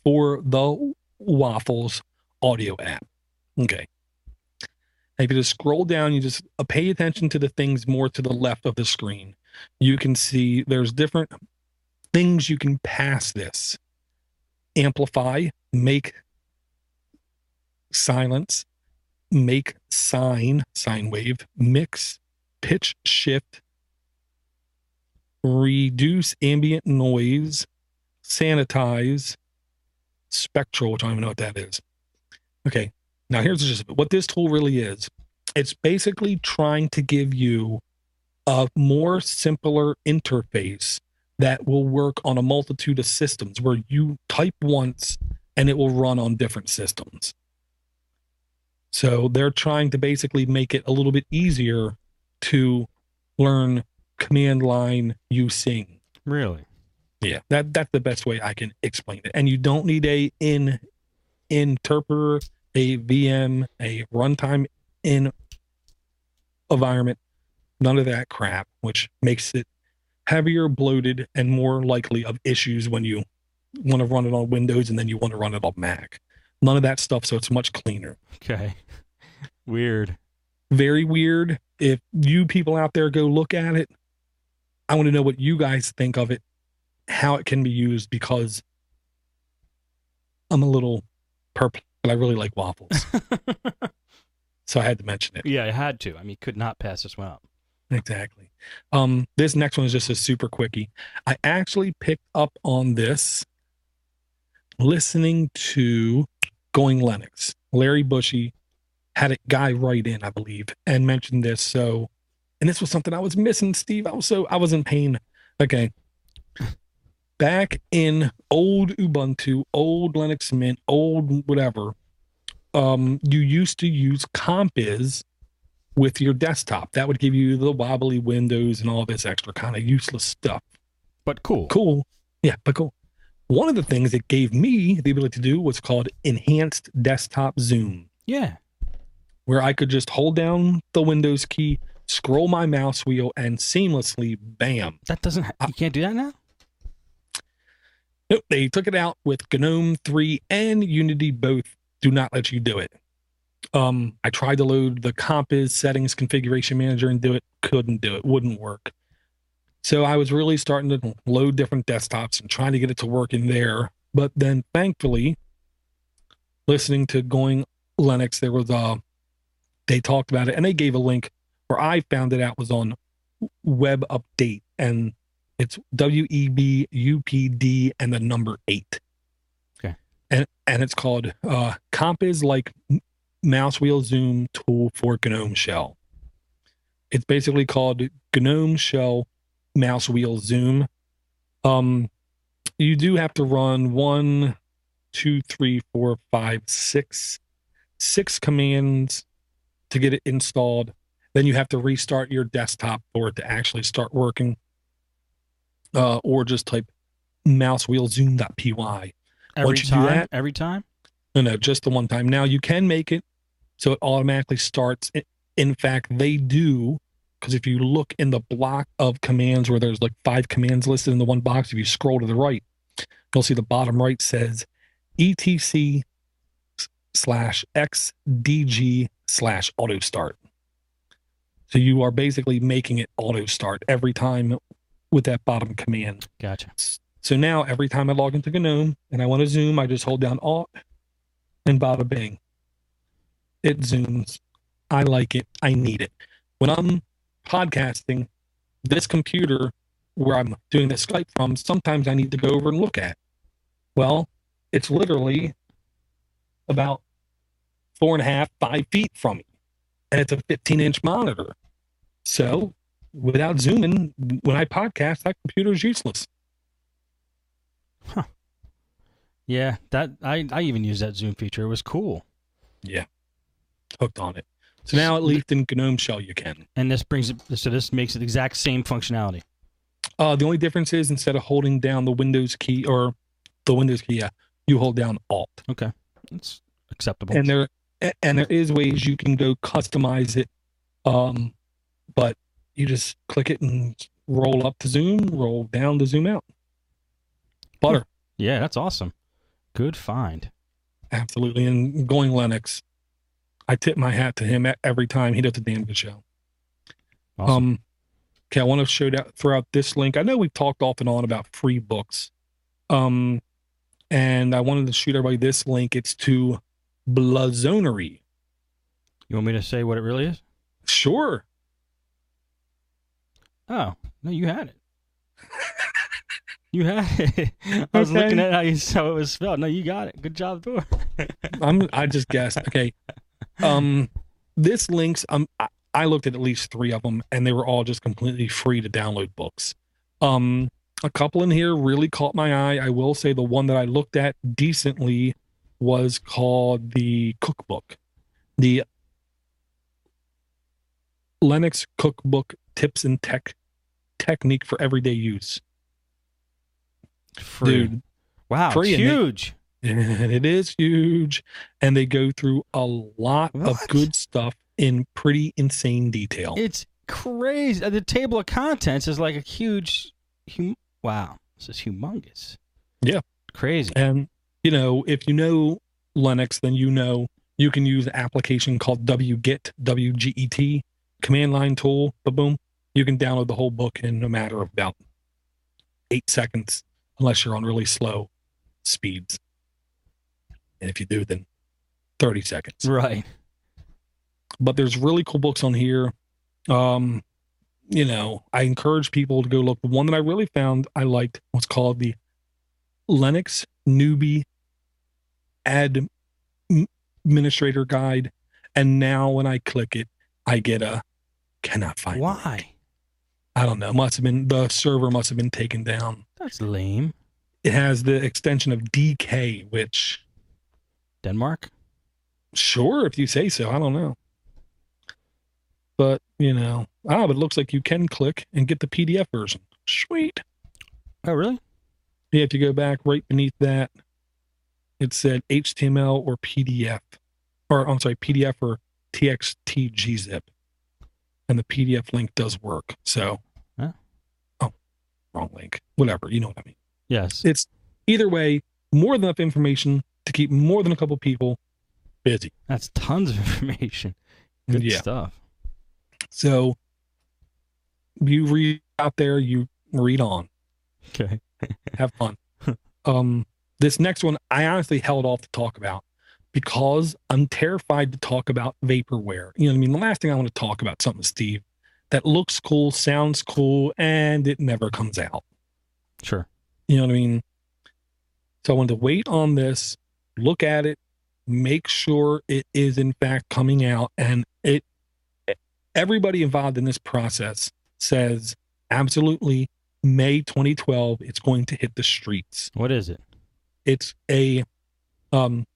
for the Waffles audio app. Okay. If you just scroll down, you just pay attention to the things more to the left of the screen. You can see there's different things you can pass this. Amplify, make silence, make sine wave, mix, pitch shift, reduce ambient noise, sanitize, spectral, which I don't even know what that is. Okay, now here's just what this tool really is. It's basically trying to give you a more simpler interface that will work on a multitude of systems where you type once and it will run on different systems. So they're trying to basically make it a little bit easier to learn command line using. Really? Yeah, that's the best way I can explain it. And you don't need a interpreter, a VM, a runtime in environment, none of that crap, which makes it heavier, bloated, and more likely of issues when you want to run it on Windows and then you want to run it on Mac. None of that stuff, so it's much cleaner. Okay. Weird. Very weird. If you people out there go look at it, I want to know what you guys think of it, how it can be used, because I'm a little perplexed, but I really like Waffles. So I had to mention it. Yeah, I had to. I mean, could not pass this one up. Exactly. This next one is just a super quickie. I actually picked up on this listening to Going Lennox. Larry Bushy had a guy write in, I believe, and mentioned this. So, and this was something I was missing, Steve. I was in pain. Okay. Back in old Ubuntu, old Linux Mint, old whatever, you used to use Compiz with your desktop. That would give you the wobbly windows and all this extra kind of useless stuff. But cool. Cool. Yeah, but cool. One of the things it gave me the ability to do was called Enhanced Desktop Zoom. Yeah. Where I could just hold down the Windows key, scroll my mouse wheel, and seamlessly, bam. That doesn't, you can't do that now? Nope, they took it out with GNOME 3 and Unity both do not let you do it. I tried to load the Compiz settings configuration manager and do it. Couldn't do it. Wouldn't work. So I was really starting to load different desktops and trying to get it to work in there. But then thankfully, listening to Going Lennox, there was they talked about it and they gave a link where I found it out was on Web Update, and it's WEBUPD and the number 8. Okay. And it's called Compiz like mouse wheel zoom tool for GNOME shell. It's basically called GNOME shell mouse wheel zoom. You do have to run 1, 2, 3, 4, 5, 6 commands to get it installed. Then you have to restart your desktop for it to actually start working. Or just type mousewheelzoom.py. Every time? No, just the one time. Now you can make it so it automatically starts. In fact, they do, because if you look in the block of commands where there's like 5 commands listed in the one box, if you scroll to the right, you'll see the bottom right says etc/xdg/auto start. So you are basically making it auto start every time with that bottom command. Gotcha. So now every time I log into GNOME and I want to zoom, I just hold down Alt and bada bing. It zooms. I like it. I need it. When I'm podcasting, this computer where I'm doing the Skype from, sometimes I need to go over and look at. Well, it's literally about 4.5, 5 feet from me. And it's a 15-inch monitor. So without zooming, when I podcast, that computer is useless. Huh. Yeah, that I even used that zoom feature. It was cool. Yeah. Hooked on it. So now at least in GNOME shell you can. And this brings it, so this makes it the exact same functionality. The only difference is instead of holding down the Windows key or the Windows key, you hold down Alt. Okay. That's acceptable. And there is ways you can go customize it. But you just click it and roll up to zoom, roll down to zoom out. Butter. Yeah, that's awesome. Good find. Absolutely. And going Lennox, I tip my hat to him every time. He does a damn good show. Awesome. Okay, I want to throw out this link. I know we've talked off and on about free books. And I wanted to shoot everybody this link. It's to Blazonery. You want me to say what it really is? Sure. Oh, no, you had it. You had it. I was looking at how it was spelled. No, you got it. Good job, Thor. I just guessed. Okay. This links, I looked at least 3 of them, and they were all just completely free to download books. A couple in here really caught my eye. I will say the one that I looked at decently was called the Cookbook. The Lennox Cookbook Tips and Technique for Everyday Use. Free. Dude. Wow, free, it's huge. And it is huge. And they go through a lot of good stuff in pretty insane detail. It's crazy. The table of contents is like a huge, wow, this is humongous. Yeah. Crazy. And, if you know Lennox, then you can use an application called WGET, WGET, command line tool, boom. You can download the whole book in a matter of about 8 seconds, unless you're on really slow speeds. And if you do, then 30 seconds. Right. But there's really cool books on here. I encourage people to go look. The one that I really found I liked was called the Lennox Newbie Administrator Guide. And now when I click it, I get a cannot find. Why? I don't know. The server must have been taken down. That's lame. It has the extension of DK, which Denmark? Sure, if you say so. I don't know. But, but it looks like you can click and get the PDF version. Sweet. Oh, really? Yeah, if you go back right beneath that, it said HTML or PDF. PDF or TXT-GZIP. And the PDF link does work. So, wrong link. Whatever, you know what I mean. Yes. It's either way, more than enough information to keep more than a couple people busy. That's tons of information. Good stuff. So you read out there, you read on. Okay. Have fun. This next one, I honestly held off to talk about because I'm terrified to talk about vaporware. You know what I mean? The last thing I want to talk about something, Steve, that looks cool, sounds cool, and it never comes out. Sure. You know what I mean? So I wanted to wait on this, look at it, make sure it is in fact coming out, and everybody involved in this process says absolutely May 2012 it's going to hit the streets. What is it? It's a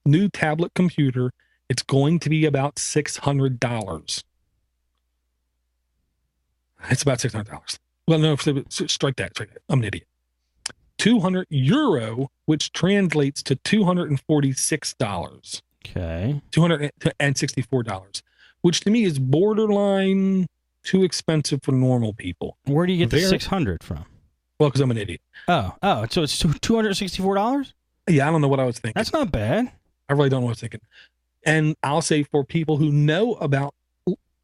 new tablet computer. It's going to be about $600. It's about $600. Well, no, strike that. I'm an idiot. €200, which translates to $246. Okay. $264, which to me is borderline too expensive for normal people. Where do you get the 600 from? Well, because I'm an idiot. Oh, so it's $264? Yeah, I don't know what I was thinking. That's not bad. I really don't know what I was thinking. And I'll say for people who know about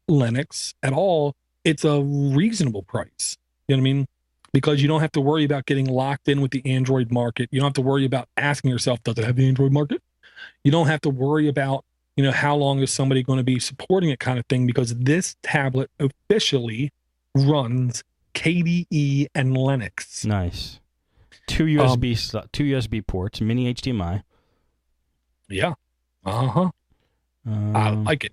Lennox at all, it's a reasonable price. You know what I mean? Because you don't have to worry about getting locked in with the Android market. You don't have to worry about asking yourself, does it have the Android market? You don't have to worry about, how long is somebody going to be supporting it kind of thing, because this tablet officially runs KDE and Lennox. Nice. Two USB ports, mini HDMI. Yeah. I like it.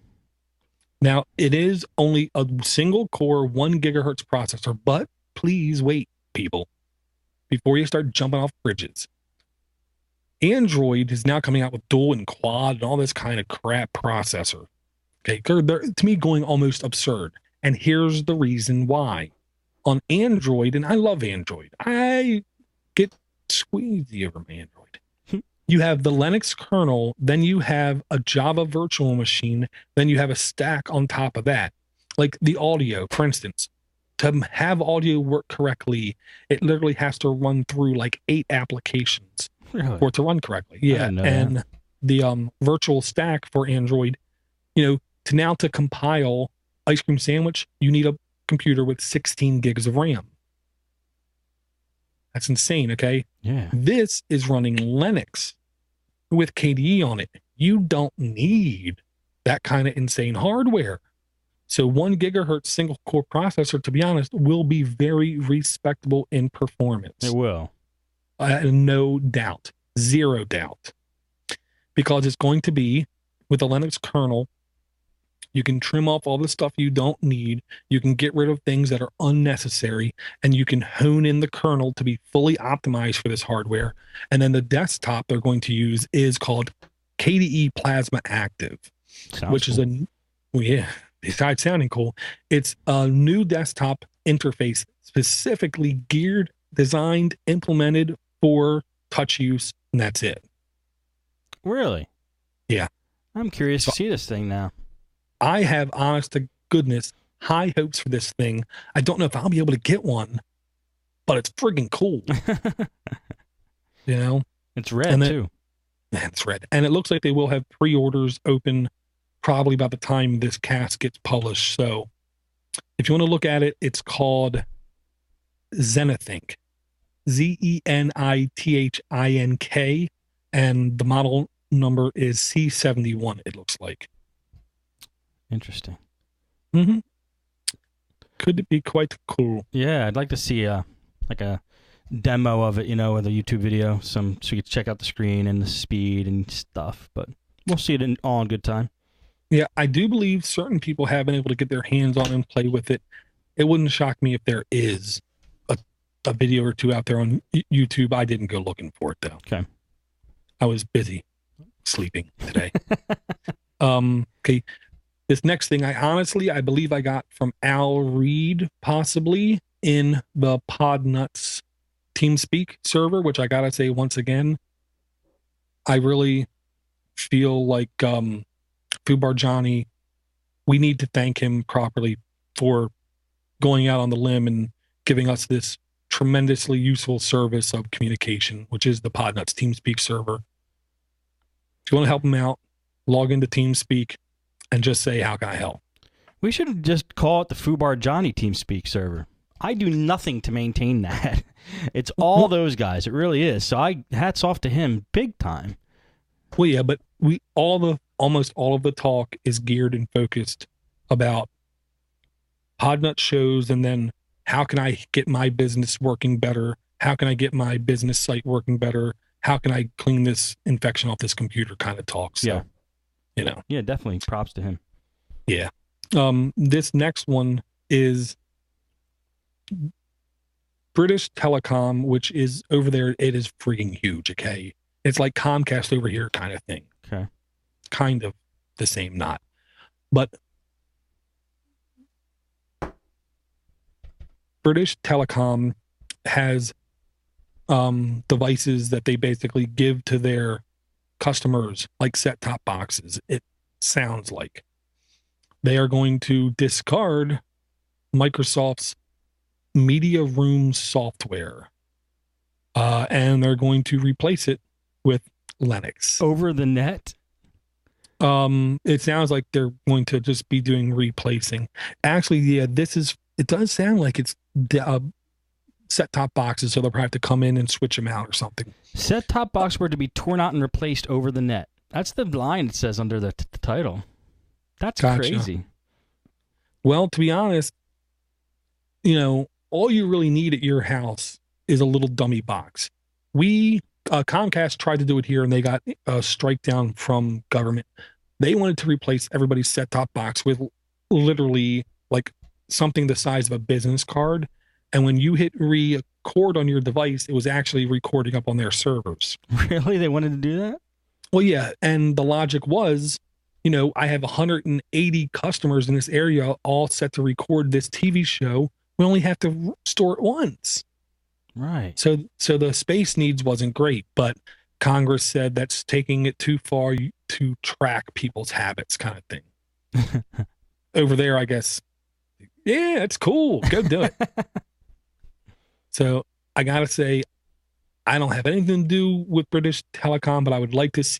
Now, it is only a single core 1 gigahertz processor, but please wait, people, before you start jumping off bridges. Android is now coming out with dual and quad and all this kind of crap processor. Okay, they're, to me, going almost absurd. And here's the reason why. On Android, and I love Android, I get squeezy over my Android. You have the Lennox kernel, then you have a Java virtual machine, then you have a stack on top of that. Like the audio, for instance, to have audio work correctly, it literally has to run through like 8 applications. Really? for it to run correctly. I Yeah, didn't know and that. the virtual stack for Android, to compile Ice Cream Sandwich, you need a computer with 16 gigs of RAM. That's insane. Okay, Yeah. this is running Lennox with KDE on it. You don't need that kind of insane hardware. So 1 gigahertz single core processor, to be honest, will be very respectable in It performance. will. No doubt, zero doubt, because it's going to be with the Linux kernel. You can trim off all the stuff you don't need. You can get rid of things that are unnecessary, and you can hone in the kernel to be fully optimized for this hardware. And then the desktop they're going to use is called KDE Plasma Active, Sounds which is cool. besides sounding cool, it's a new desktop interface specifically geared, designed, implemented for touch use, and that's it. Really? Yeah. I'm curious So to see this thing now. I have, honest to goodness, high hopes for this thing. I don't know if I'll be able to get one, but it's friggin' cool. It's red And then, too. man, it's red. And it looks like they will have pre-orders open probably by the time this cast gets published. So if you want to look at it, it's called Zenithink. Zenithink. And the model number is C71, it looks like. Interesting. Mm-hmm. Could be quite cool. Yeah, I'd like to see a demo of it, with a YouTube video, so you could check out the screen and the speed and stuff. But we'll see it all in good time. Yeah, I do believe certain people have been able to get their hands on and play with it. It wouldn't shock me if there is a video or two out there on YouTube. I didn't go looking for it, though. Okay. I was busy sleeping today. Okay. This next thing, I believe I got from Al Reed, possibly in the Podnutz TeamSpeak server, which I gotta say once again, I really feel like Fubar Johnny, we need to thank him properly for going out on the limb and giving us this tremendously useful service of communication, which is the Podnutz TeamSpeak server. If you want to help him out, log into TeamSpeak and just say, how can I help? We should just call it the Fubar Johnny TeamSpeak server. I do nothing to maintain that. It's all those guys. It really is. So hats off to him big time. Well, yeah, but almost all of the talk is geared and focused about Podnutz shows, and then how can I get my business working better? How can I get my business site working better? How can I clean this infection off this computer kind of talk? So, yeah. Yeah, definitely props to him. Yeah. This next one is British Telecom, which is over there. It is freaking huge. Okay. It's like Comcast over here kind of thing. Okay. Kind of the same, not. But British Telecom has devices that they basically give to their customers, like set-top boxes. It sounds like they are going to discard Microsoft's Media Room software, and they're going to replace it with Lennox over the net. It sounds like they're going to just be doing replacing. Actually, yeah, it does sound like it's set-top boxes, so they'll probably have to come in and switch them out or something. Set-top box were to be torn out and replaced over the net. That's the line it says under the title. That's crazy. Well, to be honest, all you really need at your house is a little dummy box. Comcast tried to do it here, and they got a strike down from government. They wanted to replace everybody's set-top box with literally like something the size of a business card. And when you hit record on your device, it was actually recording up on their servers. Really? They wanted to do that? Well, yeah. And the logic was, I have 180 customers in this area all set to record this TV show. We only have to store it once. Right. So the space needs wasn't great, but Congress said that's taking it too far to track people's habits kind of thing. Over there, I guess, yeah, it's cool. Go do it. So I got to say, I don't have anything to do with British Telecom, but I would like to see